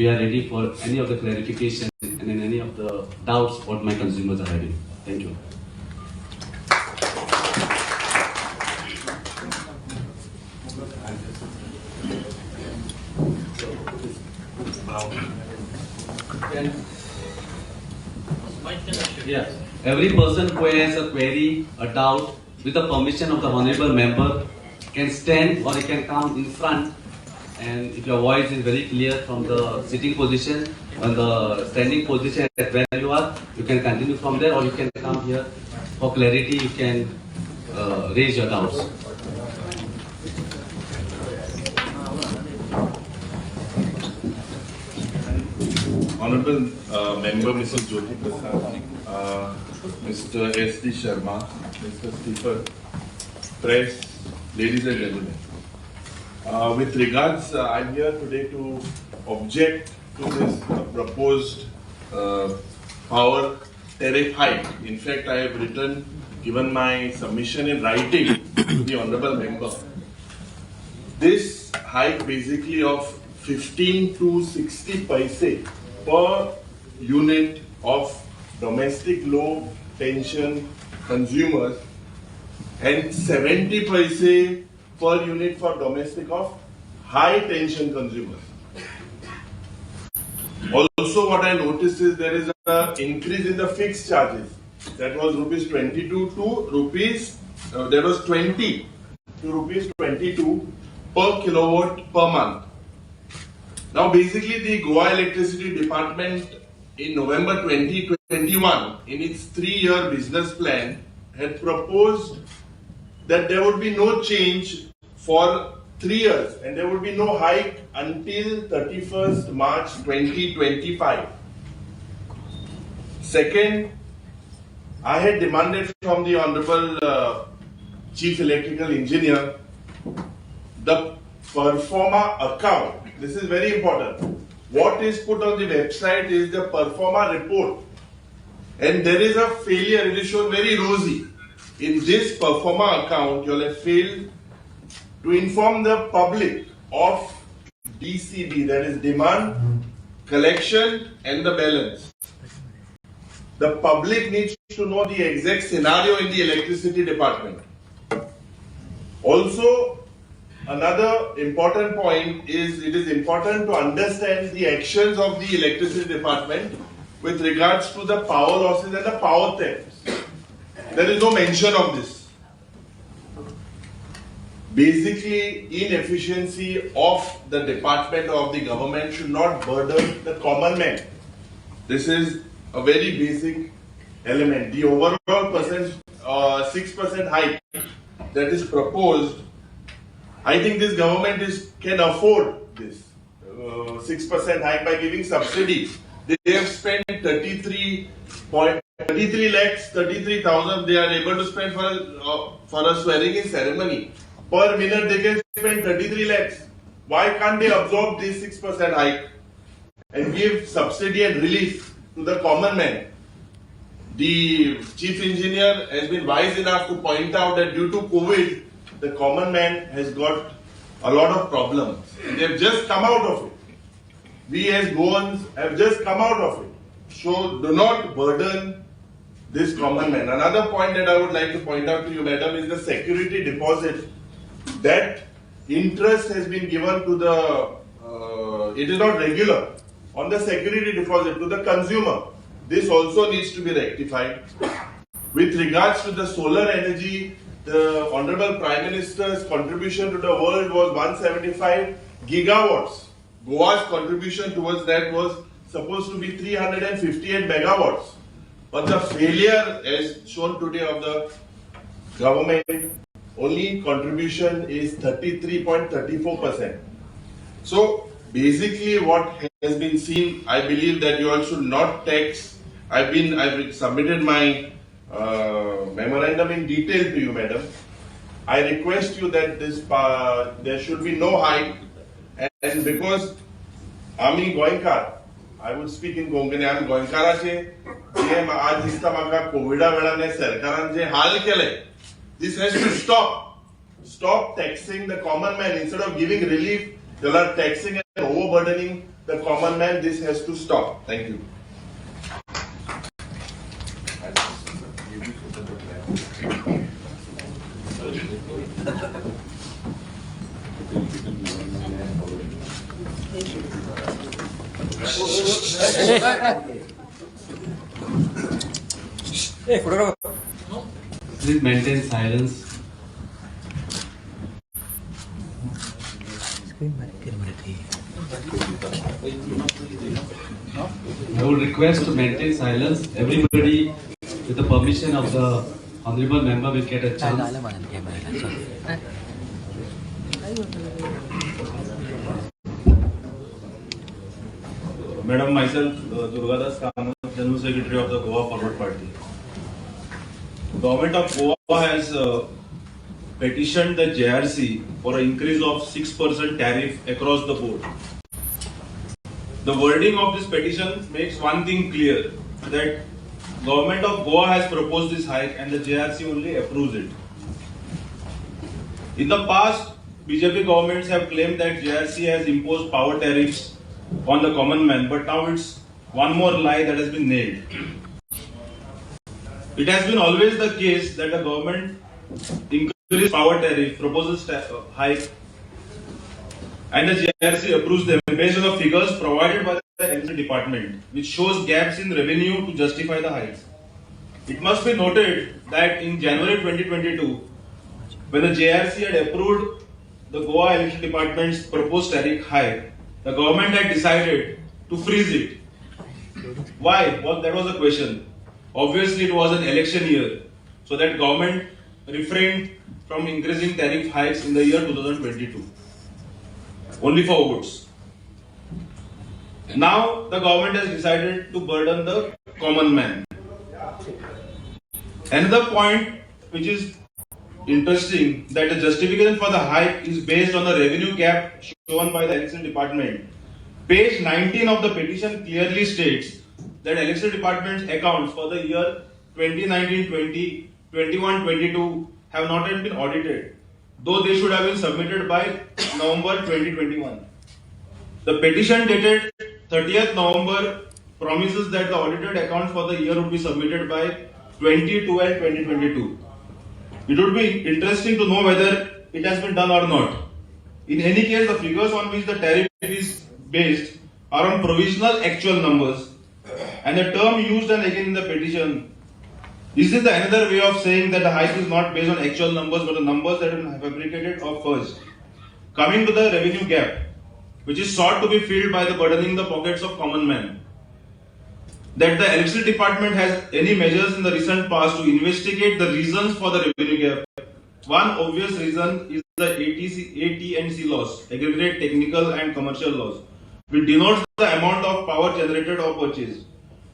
we are ready for any of the clarification and in any of the doubts what my consumers are having. Thank you. Yeah. Every person who has a query, a doubt, with the permission of the honorable member, can stand or he can come in front. And if your voice is very clear from the sitting position, on the standing position at where you are, you can continue from there, or you can come here for clarity. You can raise your doubts. Honorable Member Mrs. Jyoti Prasad, Mr. S.D. Sharma, Mr. Stephen, press, ladies and gentlemen. With regards, I'm here today to object to this proposed power tariff hike. In fact, I have given my submission in writing to the Honorable Member. This hike basically of 15 to 60 paise per unit of domestic low tension consumers and 70 paise per unit for domestic of high tension consumers. Also, what I noticed is there is an increase in the fixed charges. That was rupees 22 to rupees, that was 20 to rupees 22 per kilowatt per month. Now, basically, the Goa Electricity Department in November 2021, in its 3-year business plan, had proposed that there would be no change for 3 years and there would be no hike until 31st March 2025. Second, I had demanded from the Honorable Chief Electrical Engineer the performa account. This is very important. What is put on the website is the performa report. And there is a failure, it is shown very rosy. In this performa account, you will have failed to inform the public of DCB, that is demand, collection and the balance. The public needs to know the exact scenario in the electricity department. Also, another important point is it is important to understand the actions of the electricity department with regards to the power losses and the power thefts. There is no mention of this. Basically, inefficiency of the department of the government should not burden the common man. This is a very basic element. The overall 6% hike that is proposed, I think this government can afford this 6% hike by giving subsidies. They have spent 33 lakhs, 33,000 they are able to spend for a swearing in ceremony. Per minute they can spend 33 lakhs. Why can't they absorb this 6% hike and give subsidy and relief to the common man? The chief engineer has been wise enough to point out that due to COVID, the common man has got a lot of problems. And they have just come out of it. We as Goans have just come out of it. So do not burden this common man. Another point that I would like to point out to you, madam, is the security deposit. That interest has been given to the, it is not regular, on the security deposit to the consumer. This also needs to be rectified. With regards to the solar energy, the Honorable Prime Minister's contribution to the world was 175 gigawatts. Goa's contribution towards that was supposed to be 358 megawatts. But the failure, as shown today, of the government, only contribution is 33.34%. So basically what has been seen, I believe that you all should not tax. I've submitted my memorandum in detail to you, madam. I request you that there should be no hike, and because Ami Goankar, I would speak in Konkani, I'm Goankarache, आज इसका मागा कोविडा वेळाने सरकारान जे हाल केले. This has to stop. Stop taxing the common man. Instead of giving relief, you are taxing and overburdening the common man. This has to stop. Thank you. Please maintain silence. I would request to maintain silence. Everybody, with the permission of the honorable member, will get a chance. Madam, myself, Durgadas Kamath, General Secretary of the Goa Forward Party. Government of Goa has petitioned the JRC for an increase of 6% tariff across the board. The wording of this petition makes one thing clear, that Government of Goa has proposed this hike and the JRC only approves it. In the past, BJP governments have claimed that JRC has imposed power tariffs on the common man, but now it's one more lie that has been nailed. It has been always the case that the government increases power tariff, proposes hike, and the JRC approves them based on the figures provided by the Energy Department, which shows gaps in revenue to justify the hikes. It must be noted that in January 2022, when the JRC had approved the Goa Energy Department's proposed tariff hike, the government had decided to freeze it. Why? Well, that was the question. Obviously, it was an election year, so that government refrained from increasing tariff hikes in the year 2022, only for votes. Now, the government has decided to burden the common man. Another point which is interesting, that the justification for the hike is based on the revenue gap shown by the election department. Page 19 of the petition clearly states that election department's accounts for the year 2019-20, 21-22 have not yet been audited, though they should have been submitted by November 2021. The petition dated 30th November promises that the audited accounts for the year would be submitted by 22 and 2022. It would be interesting to know whether it has been done or not. In any case, the figures on which the tariff is based are on provisional actual numbers, and the term used and again in the petition, is this another way of saying that the hike is not based on actual numbers but the numbers that have been fabricated or fudged? Coming to the revenue gap, which is sought to be filled by the burdening the pockets of common man. That the electricity department has any measures in the recent past to investigate the reasons for the revenue gap. One obvious reason is the AT&C loss, aggregate technical and commercial loss, which denotes the amount of power generated or purchased,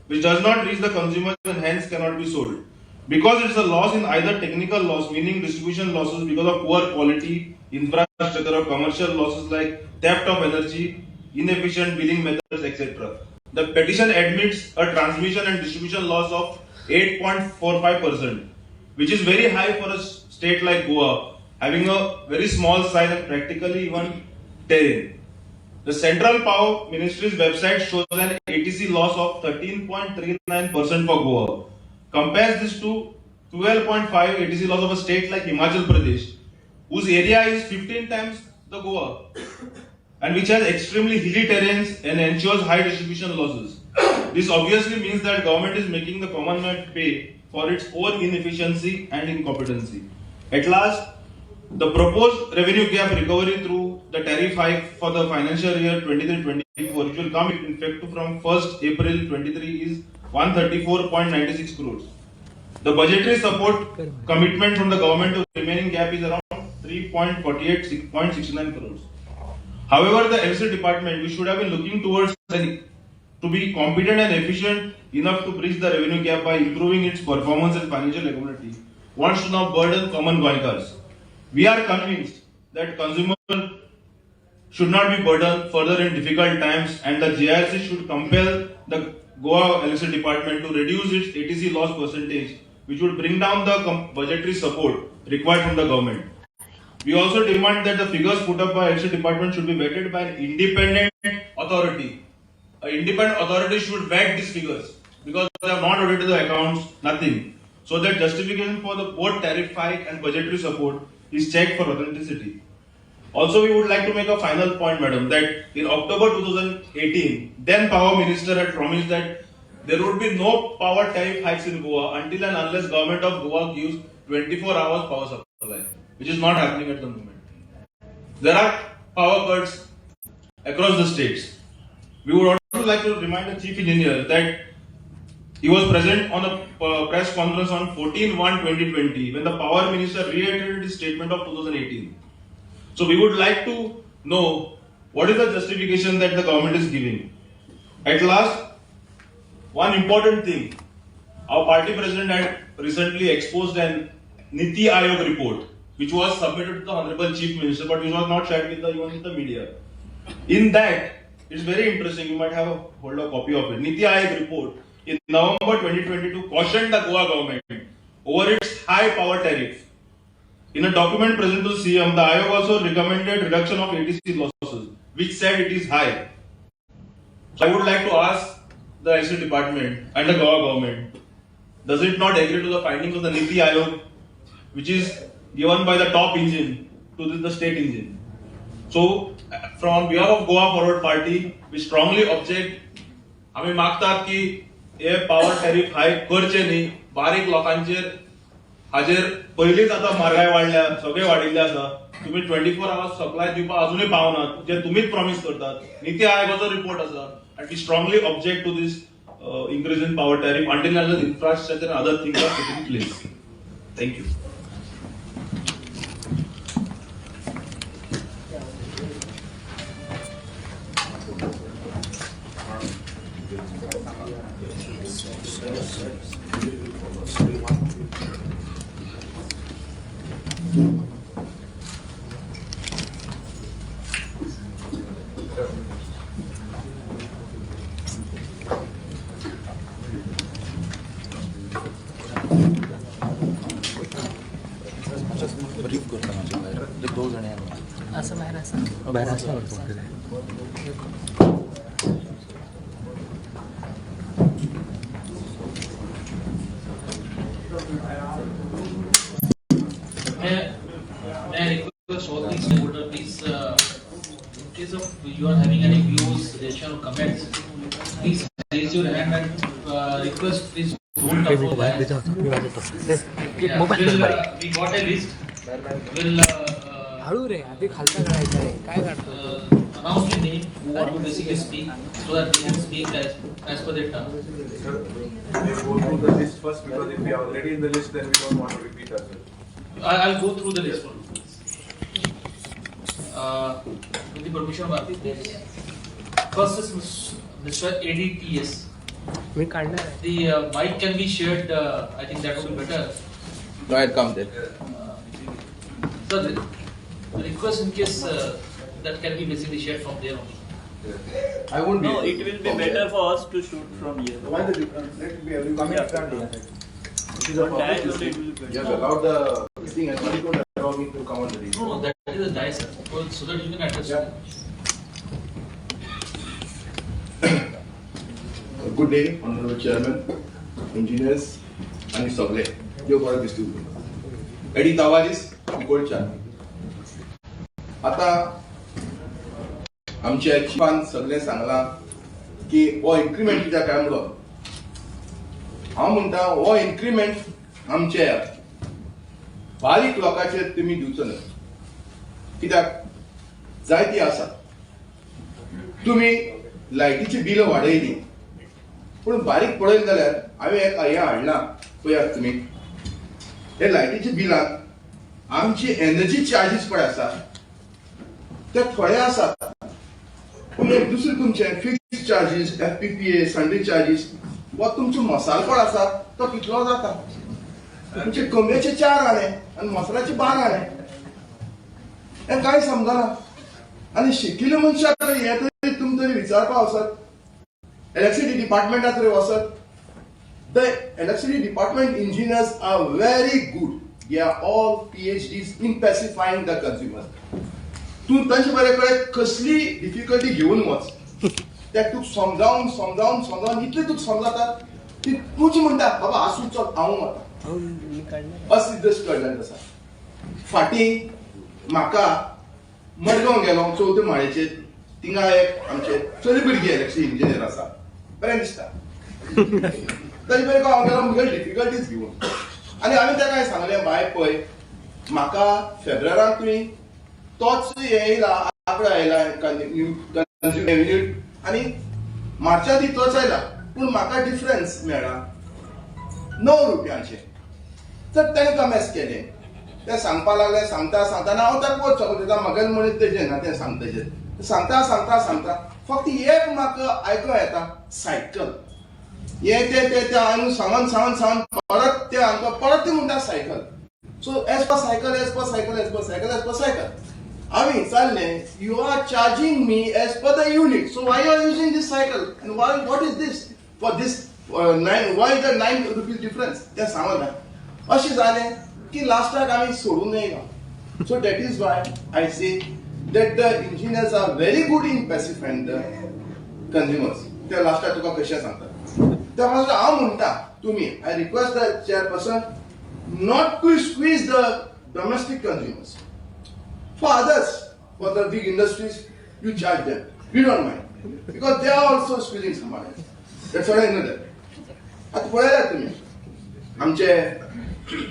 which does not reach the consumers and hence cannot be sold. Because it's a loss in either technical loss, meaning distribution losses because of poor quality, infrastructure, or commercial losses like theft of energy, inefficient billing methods, etc. The petition admits a transmission and distribution loss of 8.45%, which is very high for a state like Goa, having a very small size and practically even terrain. The Central Power Ministry's website shows an ATC loss of 13.39% for Goa. Compares this to 12.5 ATC loss of a state like Himachal Pradesh, whose area is 15 times the Goa, and which has extremely hilly terrains and ensures high distribution losses. This obviously means that government is making the common man pay for its own inefficiency and incompetency. At last, the proposed revenue gap recovery through the tariff hike for the financial year 23-24, which will come into effect from 1st April 23, is 134.96 crores. The budgetary support commitment from the government to the remaining gap is around 3.69 crores. However, the electricity department, which should have been looking towards to be competent and efficient enough to bridge the revenue gap by improving its performance and financial ability, wants to now burden common Goankars. We are convinced that consumers should not be burdened further in difficult times, and the JRC should compel the Goa Electricity Department to reduce its ATC loss percentage, which would bring down the budgetary support required from the government. We also demand that the figures put up by Electricity Department should be vetted by an independent authority an independent authority should vet these figures because they have not audited the accounts, nothing. So that justification for the both tariff hike and budgetary support is checked for authenticity. Also, we would like to make a final point, madam, that in October 2018, then Power Minister had promised that there would be no power tariff hikes in Goa until and unless government of Goa gives 24 hours power supply, which is not happening at the moment. There are power cuts across the states. We would also like to remind the Chief Engineer that he was present on a press conference on 14/1/2020 when the Power Minister reiterated his statement of 2018. So we would like to know what is the justification that the government is giving. At last, one important thing. Our party president had recently exposed an Niti Aayog report, which was submitted to the Honorable Chief Minister, but which was not shared with even with the media. In that, it's very interesting. You might have hold a copy of it. Niti Aayog report in November 2022 cautioned the Goa government over its high power tariff. In a document presented to CM, the Aayog also recommended reduction of ATC losses, which said it is high. So I would like to ask the IC department and the Goa government, does it not agree to the findings of the Niti Aayog, which is given by the top engine to the state engine? So, from behalf of Goa Forward Party, we strongly object. आम्ही मागतात की हे power tariff Hayek करचे न्ही, बारीक लोकांचेर हाजेर पयलींच आता म्हारगाय वाडल्या, सगळे वाडिल्ले आसा. तुम्ही 24 आवर्स सप्लाय दिवपाक अजूनही पावनात, जे तुम्हीच प्रॉमिस करतात. नीती आयोगाचो रिपोर्ट आसा, and we strongly object to this increase in power tariff until and unless infrastructure and other things are put in place. Thank you. Brief करता माझ्या बाहेर दोन जण आहे असं बाहेर असं May I request all these stakeholders, please, in case of you are having any views, suggestion or comments, please raise your hand and request please don't come for that. Yeah, we got a list. We'll हळू रे आधी खालचा काढायचा आहे काय काढतो announce the name who want to basically speak so that they can speak as per their turn. Sir, we go through the list first because if we are already in the list, then we don't want to repeat ourselves. I'll go through the list for you. With the permission of Aarti, please. First is Mr. ADTS. मी काढणार आहे The mic can be shared. I think that would be better. Go ahead, come there. So the request in case that can be basically shared from there only. I won't No, it will be better for us to shoot from here. Why the difference? Let it be every coming stand here. It is a On diet public only it thing. will be You have better. allowed the thing and you don't allow me to come on the list. No, that is a dice, sir. So that you can address. Yeah. Good day, Honorable Chairman, engineers, and सगळे जो बरं दिसतो AD तवारीस गोल्डच्या आता आमच्या चिपान सगळे सांगला की हो increment कित्याक काय म्हणून हांव म्हणटा हो इन्क्रीमेंट आमचे बारीक लोकांचेर तुमी दिवचो न्हय कित्याक जायती आसा तुमी लायटीची बिल वाडयली पूण बारीक पळयत जाल्यार हांवें एक हें हाडलां पळयात तुमी हे लायटीच्या बिलान आमची एनर्जी चार्जीस पळय आसा ते थोडे आसात पूण एक दुसरे तुमचे fix charges FPPA Sunday charges वा तुमचो मसालपळ आसा तो कितलो जाता तुमचे कम्याचे 4 आणे आनी मसाल्याचे 12 आणे हें कांय समजना आनी शिकिल्ले मनशाक हें तरी तुमी तरी विचारपा वचत इलेक्ट्रिसिटी डिपार्टमेंटात तरी वचत The electricity department engineers are very good. They are all PhDs in pacifying the consumers. तू तांचे बरे कडेन कसली डिफिकल्टी घेवन वच ते तुका समजावन इतले तुका समजाता की तुजी म्हणटा बाबा आसूं चल हांव वता अशी दृश्ट घडलेली आसा. फाटीं म्हाका मडगांव गेलो 4थ्या माळेचेर, थिंगा एक आमचे चली भुरगी इलेक्ट्रिकल इंजिनियर आसा, बरें दिसता. तरी पळय हांव गेलो म्हगे डिफिकल्टीज घेवन आनी हांवें ताका सांगलें बाय पळय म्हाका फेब्रुवाराक तुवें तोच हे येयला आंकडो आयला युनिट आनी मार्चाक तोच आयला पूण म्हाका डिफरन्स मेळ्ळा 9 रुपयांचे. तर ताणें कमेस केलें. ते सांगपा लागले सांगता हांव ताका वच सकता म्हागेलें मनीस तेजें ना तें सांगता सांगता फक्त एक म्हाका आयको येता सायकल. हे ते हांवें सांगून परत ते हांकां परत ते म्हणटा cycle. So as per cycle हांवें विचारलें you are charging me as per the unit, so why you are using this cycle and why what is this for this 9 rupees difference ते सांगना. अशें जालें की लास्टाक आमी सोडून येयला. सो दॅट इज वाय आय से that the engineers are very good in pacifying the consumers. ते लास्टाक तुका कशें सांगता त्या मागीर हांव म्हणटा तुमी I request the chairperson not to squeeze the domestic consumers. For others, for the big industries, you charge them. We don't mind because they are also squeezing somebody. That's what I know that. आता पळयल्यात तुमी आमचे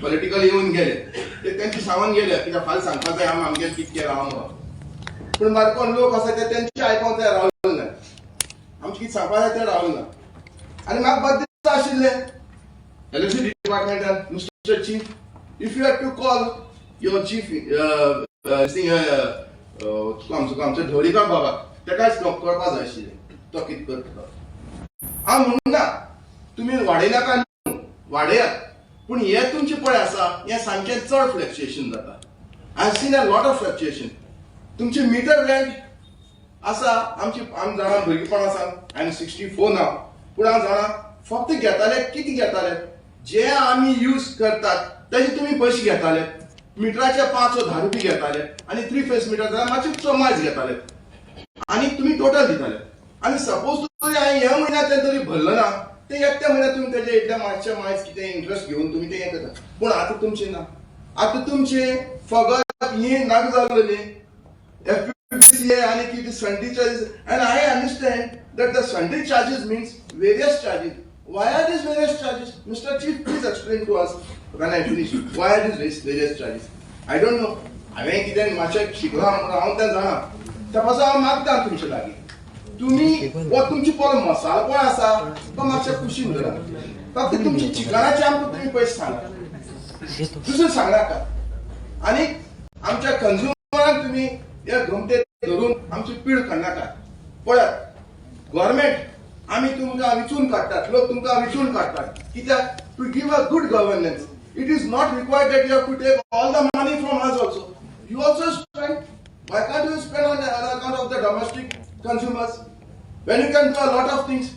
political येवन गेले ते तेंचे सांगून गेले कित्याक फाल्यां सांगपाक जाय आमी आमगेर कितें केलां म्हणून. पूण मार्कोन लोक आसा ते तेंचे आयकोंक ते रावले ना, आमचे कितें सांगपाक जाय ते रावले ना. आनी म्हाका बरें दिसता आशिल्लें इलेक्ट्रिसिटी डिपार्टमेंटान mister chief if you have to call your chief आमचो ढवळीकर बाबा तेकाच करपा जाय आशिल्लें तो कितें करता. हांव म्हणना तुमी वाडयनाका न्हू वाडयात पूण हे तुमचे पळय आसा हें सामकें चड फ्लक्च्युएशन जाता. I have seen a lot of fluctuation. तुमचे मिटर रेंट आसा आमची आमी जाणा भुरगेपणा सावन आय एम 64 नाव पूण हांव जाणा फक्त घेताले कितें घेताले जे आमी यूज करतात तेजे तुमी पयशे घेताले. मिटराचे 5 वा 10 रुपये घेताले आनी 3 फेस मिटर जाल्यार मातशे चोमायज घेताले आनी तुमी टोटल दिताले. आनी सपोज तरी हांवें ह्या म्हयन्यांत तें तरी भरलं ना ते एकट्या म्हयन्यांत तुमी तेजे एकट्या मातशें मायज कितें इंट्रस्ट घेवन तुमी तें हें करता. पूण आतां तुमचें ना. आतां तुमचें फकत ही नाक जाल्लेली FPCA and the sundry charges, and I understand that the sundry charges means various charges. Why are these various charges? Mr. Chief, please explain to us when I finish. Why are these various charges? I don't know. हांवें कितें मातशें शिकलां म्हणून हांव तें जाणा. त्या पासून हांव मागता तुमचे लागीं तुमी वो तुमची पळय मसालो पळय आसा तो मातशें कुशीन धरा. फक्त तुमची चिकनाचे आमकां तुमी पयशे सांगा दुसरें सांगनाका. आनी आमच्या कंझ्युमरांक तुमी हे घुमटे धरून आमची पीड काडनाका. पळयात गव्हर्मेंट आमी तुमकां विचून काडटात लोक तुमकां विचून काडटात कित्याक to give a good governance it is not required that you have to take all the money from us also. You also spend. Why can't you spend on account of the domestic consumers when you can do a lot of things?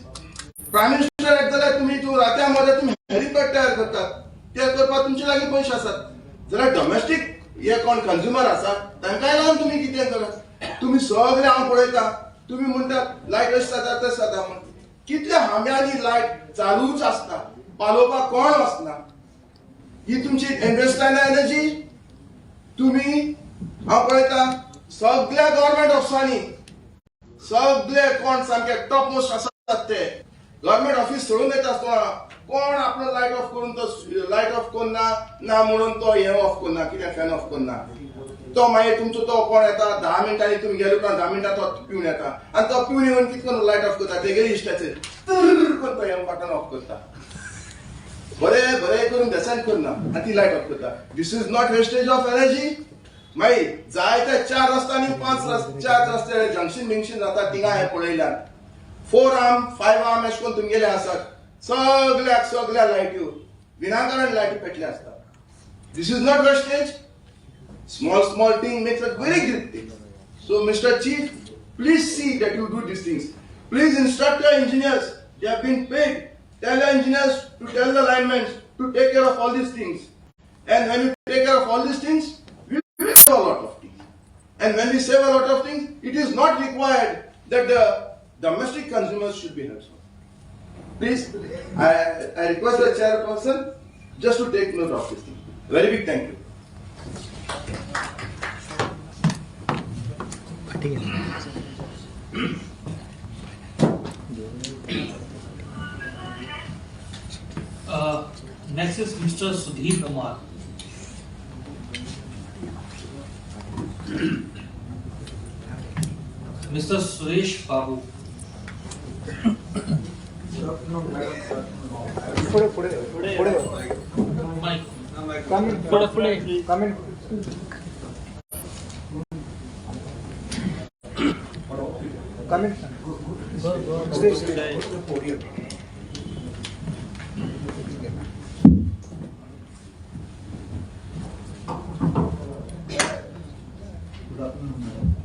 Prime Minister जाल्यार तुमी तूं रात्यामध्ये तुम्ही helipad तयार करतात ते करपाक तुमचे लागीं पयशे आसात. जाल्यार डोमेस्टीक हे कोण कंझ्युमर आसात तांकांय लागून तुमी कितें करात. तुमी सगळे हांव पळयता तुमी म्हणटात लायट अशें जाता तशें जाता म्हण. कितल्या हांब्यांनी लायट चालूच आसता पालोवपाक कोण वचना. ही तुमची इन्व्हेस्टमेंट एनर्जी तुमी हांव पळयता सगळ्या गव्हर्मेंट ऑफिसांनी सगळे कोण सामके टॉप मोस्ट आसात ते गव्हर्मेंट ऑफिस सोडून येता आसतना कोण आपलो लायट ऑफ करून तो लायट ऑफ करना ना म्हणून तो हे ऑफ करना कितें फॅन ऑफ करना. तो मागीर तुमचो तो कोण येता 10 मिनटांनी तुमी गेले उपरांत 10 मिनटां तो पिवन येता आनी तो पिवन येवन कितें करून लायट ऑफ करता तेगेले इश्टाचेर करून तो हे बटन ऑफ करता. बरें बरें करून देसायन करना आनी ती लायट ऑफ करता. This is not wastage of energy. मागीर जाय ते 4 रस्त्यांनी 4 रस्ते जंक्शन बिंक्शन जाता थिंगा हे पळयल्यात 4 आर्म 5 आर्म अशें करून तुमगेले आसात सगळ्या लायट्यो विनाकारण लायटी पेटले आसतात. This is not wastage. Small thing makes a very great thing. So, Mr. Chief, please see that you do these things. Please instruct your engineers. They have been paid. Tell the engineers to tell the linemen to take care of all these things. And when you take care of all these things, we will save a lot of things. And when we save a lot of things, it is not required that the domestic consumers should be helped. Please, I request the chairperson just to take note of this thing. Very big thank you. Next is Mr. Sudhir Kumar. Mr. Suresh Babu. Mike. Stay.